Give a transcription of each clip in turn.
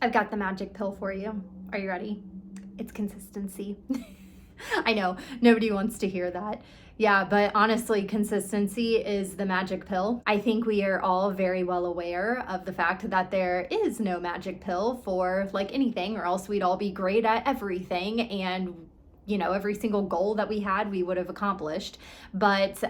I've got the magic pill for you. Are you ready? It's consistency. I know, nobody wants to hear that. Yeah, but honestly, consistency is the magic pill. I think we are all very well aware of the fact that there is no magic pill for like anything, or else we'd all be great at everything and every single goal that we had, we would have accomplished. But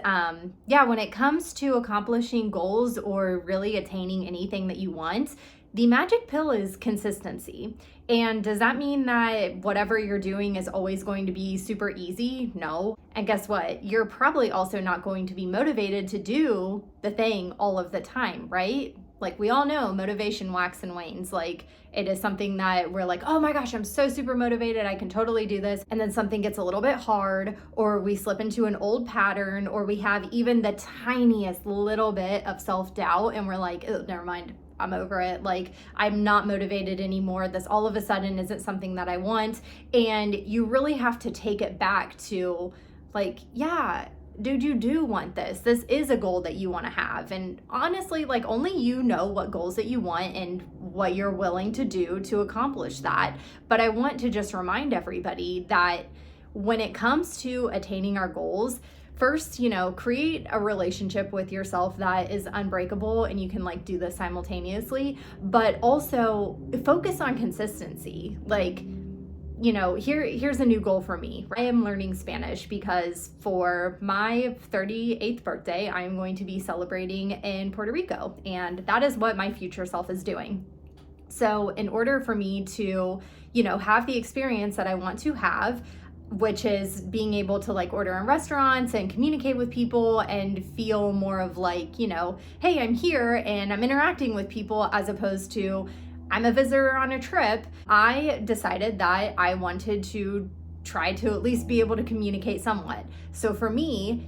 yeah, when it comes to accomplishing goals or really attaining anything that you want, the magic pill is consistency. And does that mean that whatever you're doing is always going to be super easy? No. And guess what? You're probably also not going to be motivated to do the thing all of the time, right? Like we all know motivation waxes and wanes. Like it is something that we're like, oh my gosh, I'm so super motivated, I can totally do this. And then something gets a little bit hard, or we slip into an old pattern, or we have even the tiniest little bit of self-doubt and we're like, oh, never mind, I'm over it. Like I'm not motivated anymore. This all of a sudden isn't something that I want. And you really have to take it back to like, yeah, dude, you do want this. This is a goal that you want to have. And honestly, like only you know what goals that you want and what you're willing to do to accomplish that. But I want to just remind everybody that when it comes to attaining our goals, first, create a relationship with yourself that is unbreakable, and you can like do this simultaneously, but also focus on consistency. Like, here's a new goal for me. I am learning Spanish because for my 38th birthday, I'm going to be celebrating in Puerto Rico, and that is what my future self is doing. So in order for me to, have the experience that I want to have, which is being able to like order in restaurants and communicate with people and feel more of like, hey, I'm here and I'm interacting with people, as opposed to I'm a visitor on a trip, I decided that I wanted to try to at least be able to communicate somewhat. So for me,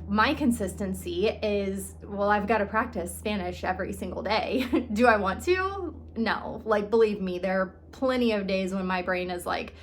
my consistency is, well, I've got to practice Spanish every single day. Do I want to? No. Like, believe me, there are plenty of days when my brain is like,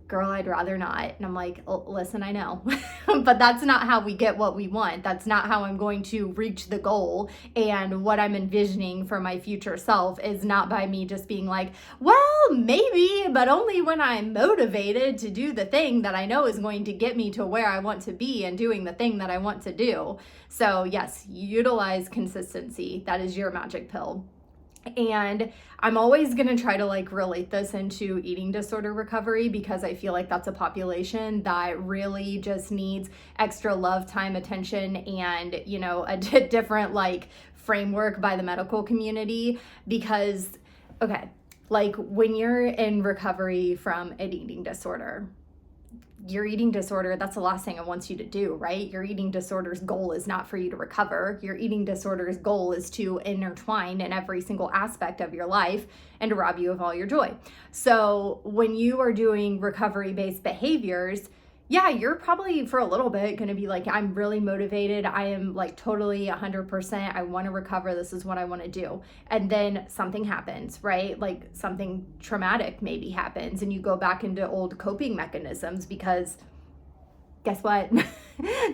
girl, I'd rather not. And I'm like, oh, listen, I know, but that's not how we get what we want. That's not how I'm going to reach the goal. And what I'm envisioning for my future self is not by me just being like, well, maybe, but only when I'm motivated to do the thing that I know is going to get me to where I want to be and doing the thing that I want to do. So yes, utilize consistency. That is your magic pill. And I'm always going to try to like relate this into eating disorder recovery, because I feel like that's a population that really just needs extra love, time, attention, and, a different like framework by the medical community. Because, okay, like when you're in recovery from an eating disorder, your eating disorder, that's the last thing it wants you to do, right? Your eating disorder's goal is not for you to recover. Your eating disorder's goal is to intertwine in every single aspect of your life and to rob you of all your joy. So when you are doing recovery-based behaviors, yeah, you're probably for a little bit going to be like, I'm really motivated. I am like totally 100%. I want to recover. This is what I want to do. And then something happens, right? Like something traumatic maybe happens and you go back into old coping mechanisms, because guess what?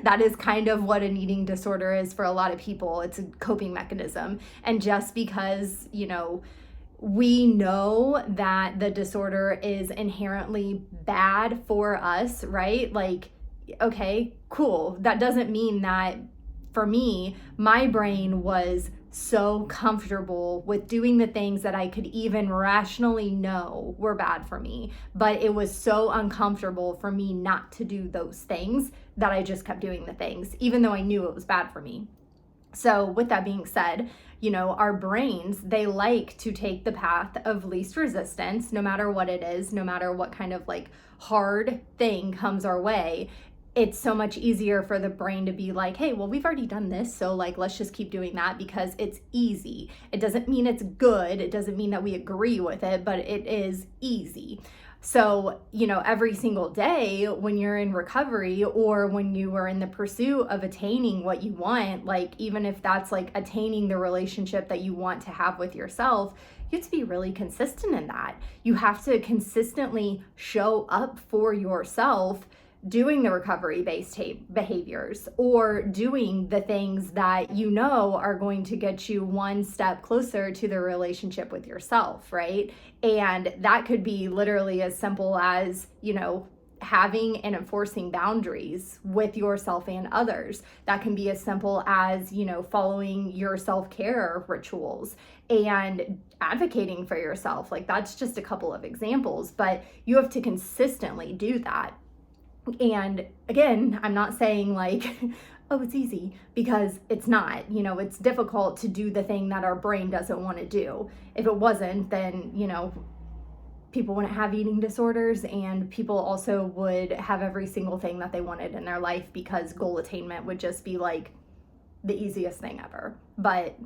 That is kind of what an eating disorder is for a lot of people. It's a coping mechanism. And just because, we know that the disorder is inherently bad for us, right? Like, okay, cool. That doesn't mean that for me, my brain was so comfortable with doing the things that I could even rationally know were bad for me, but it was so uncomfortable for me not to do those things that I just kept doing the things, even though I knew it was bad for me. So with that being said, our brains, they like to take the path of least resistance, no matter what it is, no matter what kind of like hard thing comes our way. It's so much easier for the brain to be like, hey, well, we've already done this, so like, let's just keep doing that because it's easy. It doesn't mean it's good. It doesn't mean that we agree with it, but it is easy. So, every single day when you're in recovery or when you are in the pursuit of attaining what you want, like even if that's like attaining the relationship that you want to have with yourself, you have to be really consistent in that. You have to consistently show up for yourself doing the recovery-based behaviors, or doing the things that you know are going to get you one step closer to the relationship with yourself, right? And that could be literally as simple as, having and enforcing boundaries with yourself and others. That can be as simple as, following your self-care rituals and advocating for yourself. Like, that's just a couple of examples, but you have to consistently do that. And again, I'm not saying like, oh, it's easy, because it's not. It's difficult to do the thing that our brain doesn't want to do. If it wasn't, then, people wouldn't have eating disorders, and people also would have every single thing that they wanted in their life, because goal attainment would just be like the easiest thing ever. But,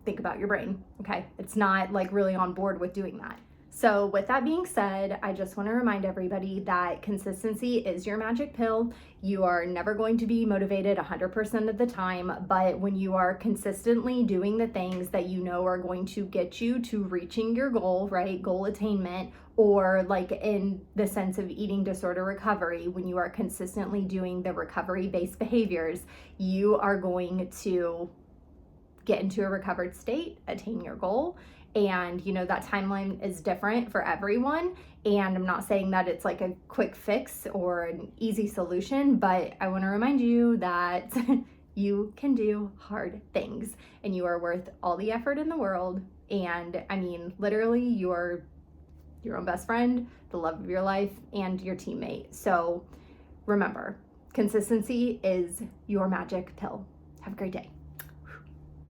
think about your brain, okay? It's not like really on board with doing that. So with that being said, I just want to remind everybody that consistency is your magic pill. You are never going to be motivated 100% of the time, but when you are consistently doing the things that you know are going to get you to reaching your goal, right? Goal attainment, or like in the sense of eating disorder recovery, when you are consistently doing the recovery-based behaviors, you are going to get into a recovered state, attain your goal. And that timeline is different for everyone, and I'm not saying that it's like a quick fix or an easy solution, but I want to remind you that you can do hard things, and you are worth all the effort in the world. And I mean, literally, you're your own best friend, the love of your life, and your teammate. So remember, consistency is your magic pill. Have a great day.